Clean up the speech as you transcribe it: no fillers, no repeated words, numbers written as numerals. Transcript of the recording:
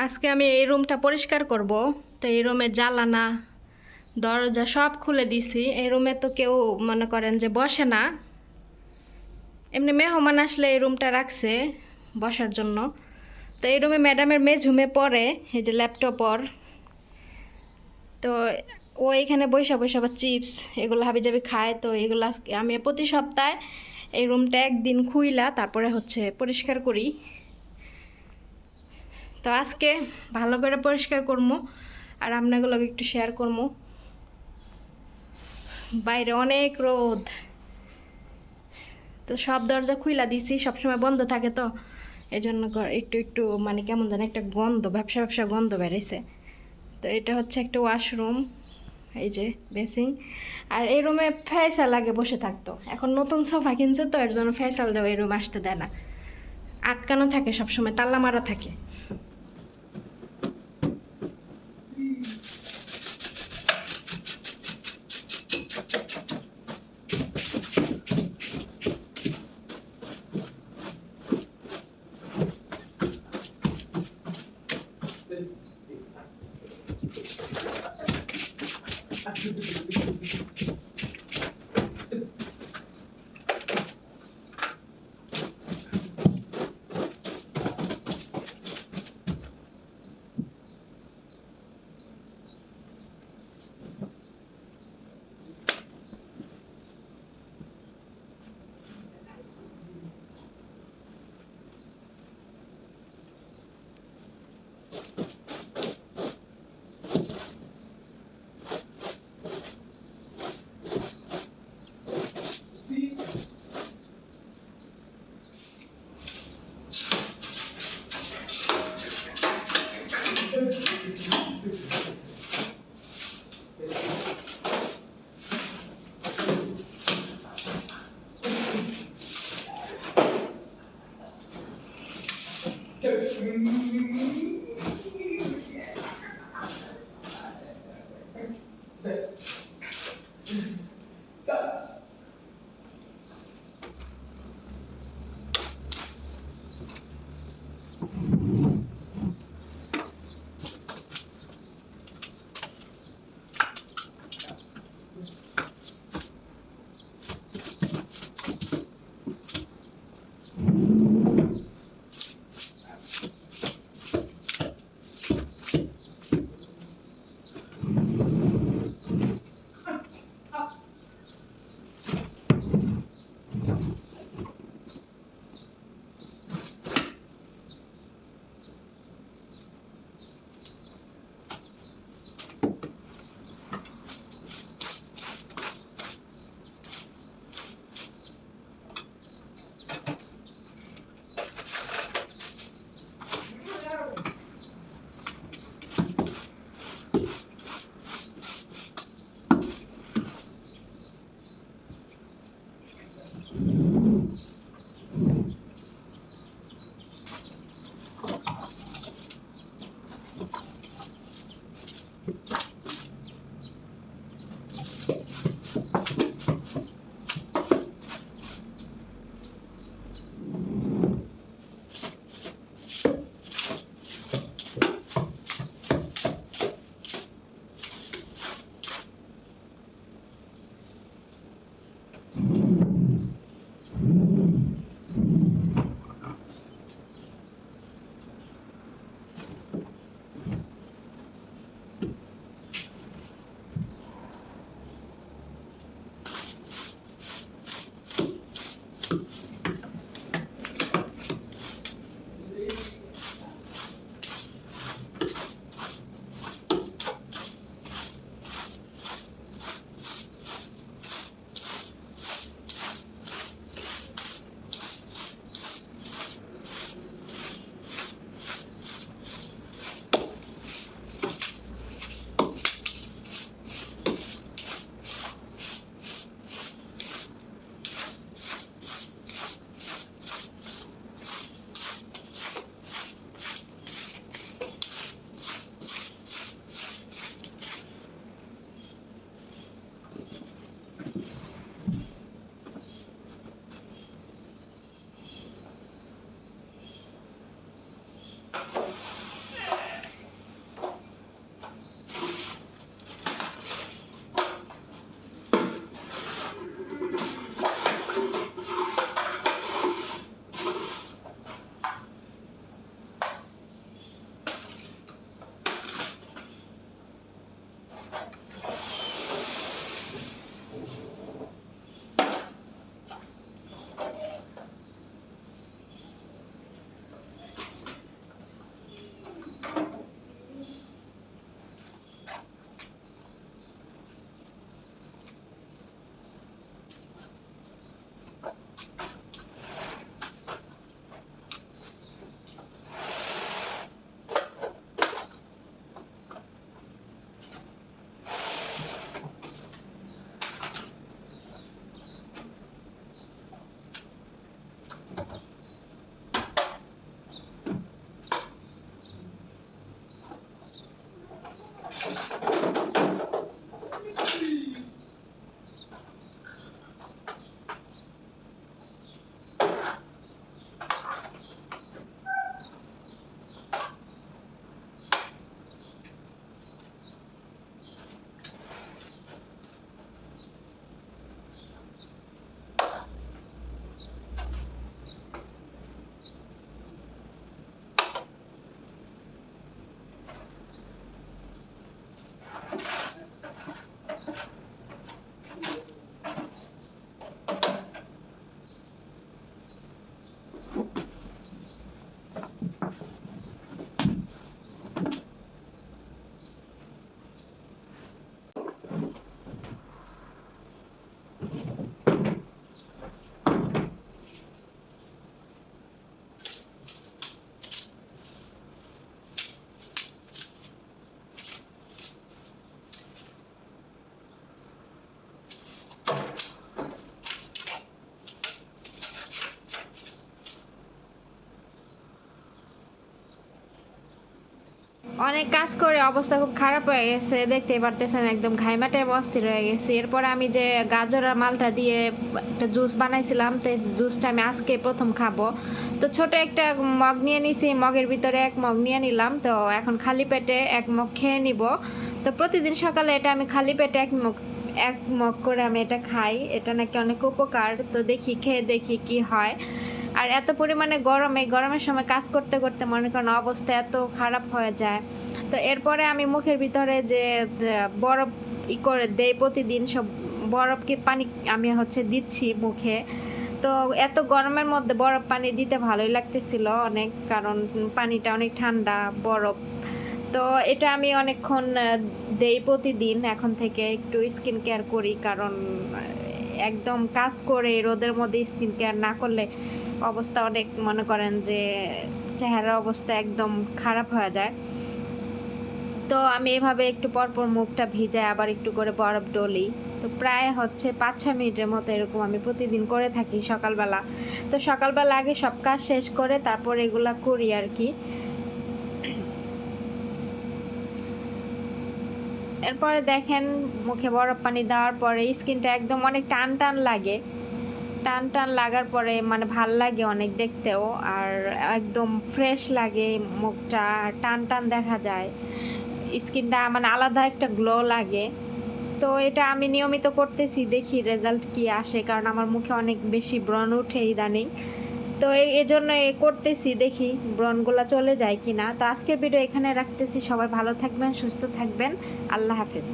আজকে আমি এই রুমটা পরিষ্কার করব। তো এই রুমে জানালা দরজা সব খুলে দিছি। এই রুমে তো কেউ মনে করেন যে বসে না, এমনি মেহমান আসলে এই রুমটা রাখছে বসার জন্য। তো এই রুমে ম্যাডামের মেঝুমে পড়ে, এই যে ল্যাপটপর। তো ও এখানে বৈশা বৈশা বা চিপস এগুলো হাবিজাবি খায়। তো এগুলো আমি প্রতি সপ্তাহে এই রুমটা একদিন খুইলা তারপরে পরিষ্কার করি। তো আজকে ভালো করে পরিষ্কার করবো আর আপনাগুলো একটু শেয়ার করবো। বাইরে অনেক রোদ, তো সব দরজা খুইলা দিছি, সবসময় বন্ধ থাকে। তো এই জন্য একটু একটু মানে কেমন যেন একটা গন্ধ, ব্যবসা ব্যবসা গন্ধ বেড়েছে। তো এটা হচ্ছে একটা ওয়াশরুম, এই যে বেসিং। আর এই রুমে ফ্যাসাল আগে বসে থাকতো, এখন নতুন সোফা কিনছে তো এর জন্য ফ্যাসাল দেওয়া এই রুমে আসতে দেয় না, আটকানো থাকে, সবসময় তাল্লা মারা থাকে। অনেক কাজ করে অবস্থা খুব খারাপ হয়ে গেছে, দেখতেই পারতেছেন একদম ঘাইমাটে অস্থির হয়ে গেছি। এরপরে আমি যে গাজর আর মালটা দিয়ে একটা জুস বানাইছিলাম, তো এই জুসটা আমি আজকে প্রথম খাবো। তো ছোট একটা মগ নিয়ে নিছি, মগের ভিতরে 1 মগ নিয়ে নিলাম। তো এখন খালি পেটে 1 মগ খেয়ে নিব। তো প্রতিদিন সকালে এটা আমি খালি পেটে 1 মগ করে আমি এটা খাই। এটা নাকি অনেক উপকার, তো দেখি খেয়ে দেখি কি হয়। আর এত পরিমাণে গরমের সময় কাজ করতে করতে মনে করেন অবস্থা এত খারাপ হয়ে যায়। তো এরপরে আমি মুখের ভিতরে যে বরফ করে দেই প্রতিদিন, সব বরফ কি পানি আমি দিচ্ছি মুখে। তো এত গরমের মধ্যে বরফ পানি দিতে ভালোই লাগতেছিল অনেক, কারণ পানিটা অনেক ঠান্ডা বরফ। তো এটা আমি অনেকক্ষণ দেই প্রতিদিন। এখন থেকে একটু স্কিন কেয়ার করি, কারণ একদম কাজ করে রোদের মধ্যে স্কিন কেয়ার না করলে অবস্থা অনেক মনে করেন যে চেহারার অবস্থা একদম খারাপ হয়ে যায়। তো আমি এভাবে একটু পরপর মুখটা ভিজায় আবার একটু করে বরফ ডলি। তো প্রায় 5-6 মিনিটের মতো এরকম আমি প্রতিদিন করে থাকি সকালবেলা। তো সকালবেলা আগে সব কাজ শেষ করে তারপর এগুলা করি আর কি। এরপরে দেখেন মুখে বরফ পানি দেওয়ার পরে স্কিনটা একদম অনেক টান টান লাগে। টান টান লাগার পরে মানে ভাল লাগে অনেক দেখতেও, আর একদম ফ্রেশ লাগে মুখটা, টান টান দেখা যায়, স্কিনটা মানে আলাদা একটা গ্লো লাগে। তো এটা আমি নিয়মিত করতেছি, দেখি রেজাল্ট কি আসে, কারণ আমার মুখে অনেক বেশি ব্রণ উঠে ইদানিং। তো এজন্য করতেছি, দেখি ব্রণগুলো চলে যায় কিনা। তো আজকের ভিডিও এখানে রাখতেছি। সবাই ভালো থাকবেন, সুস্থ থাকবেন। আল্লাহ হাফেজ।